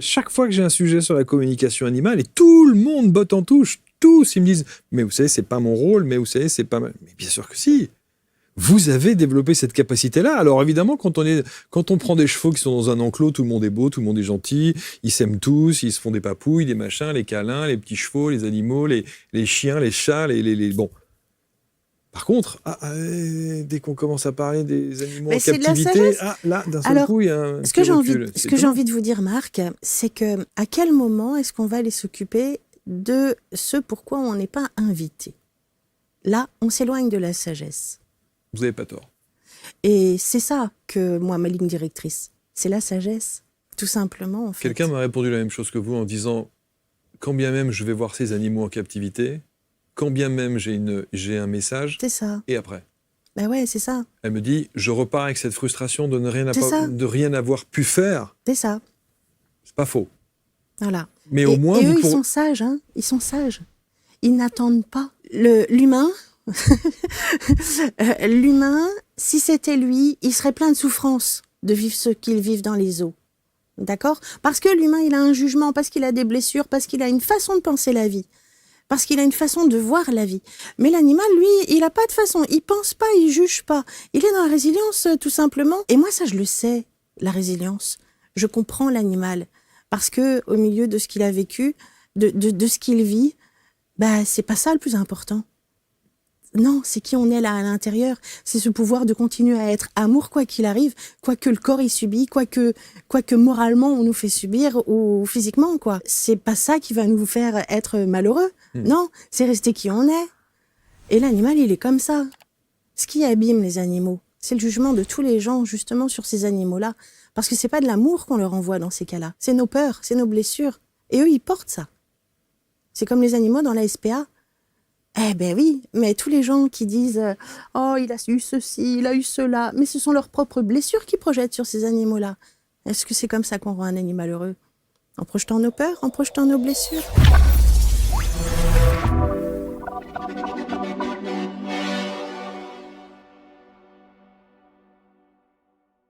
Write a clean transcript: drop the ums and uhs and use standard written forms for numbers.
Chaque fois que j'ai un sujet sur la communication animale, et tout le monde botte en touche, tous, ils me disent « Mais vous savez, c'est pas mon rôle, mais vous savez, c'est pas... » Mais bien sûr que si. Vous avez développé cette capacité-là. Alors évidemment, quand on prend des chevaux qui sont dans un enclos, tout le monde est beau, tout le monde est gentil, ils s'aiment tous, ils se font des papouilles, des machins, les câlins, les petits chevaux, les animaux, les chiens, les chats, Bon. Par contre, dès qu'on commence à parler des animaux en captivité, là, d'un seul coup, il y a un ce que j'ai envie de vous dire, Marc, c'est que à quel moment est-ce qu'on va aller s'occuper de ce pourquoi on n'est pas invité? Là, on s'éloigne de la sagesse. Vous n'avez pas tort. Et c'est ça que moi, ma ligne directrice, c'est la sagesse, tout simplement. En fait. Quelqu'un m'a répondu la même chose que vous en disant, quand bien même je vais voir ces animaux en captivité, quand bien même j'ai un message, c'est ça. Et après. Ben ouais, c'est ça. Elle me dit, je repars avec cette frustration de rien avoir pu faire. C'est ça. C'est pas faux. Voilà. Mais au moins, eux, ils sont sages, hein. Ils sont sages. Ils n'attendent pas. L'humain, l'humain, si c'était lui, il serait plein de souffrance de vivre ce qu'ils vivent dans les eaux. D'accord? Parce que l'humain, il a un jugement, parce qu'il a des blessures, parce qu'il a une façon de penser la vie. Parce qu'il a une façon de voir la vie. Mais l'animal, lui, il n'a pas de façon. Il pense pas, il juge pas. Il est dans la résilience, tout simplement. Et moi, ça, je le sais, la résilience. Je comprends l'animal. Parce que au milieu de ce qu'il a vécu, de ce qu'il vit, bah, c'est pas ça le plus important. Non, c'est qui on est là à l'intérieur. C'est ce pouvoir de continuer à être amour quoi qu'il arrive, quoi que le corps y subit, quoi que moralement on nous fait subir ou physiquement, quoi. C'est pas ça qui va nous faire être malheureux. Non, c'est rester qui on est. Et l'animal, il est comme ça. Ce qui abîme les animaux, c'est le jugement de tous les gens justement sur ces animaux-là. Parce que c'est pas de l'amour qu'on leur envoie dans ces cas-là. C'est nos peurs, c'est nos blessures. Et eux, ils portent ça. C'est comme les animaux dans la SPA. Eh ben oui, mais tous les gens qui disent « Oh, il a eu ceci, il a eu cela », mais ce sont leurs propres blessures qui projettent sur ces animaux-là. Est-ce que c'est comme ça qu'on rend un animal heureux? En projetant nos peurs, en projetant nos blessures?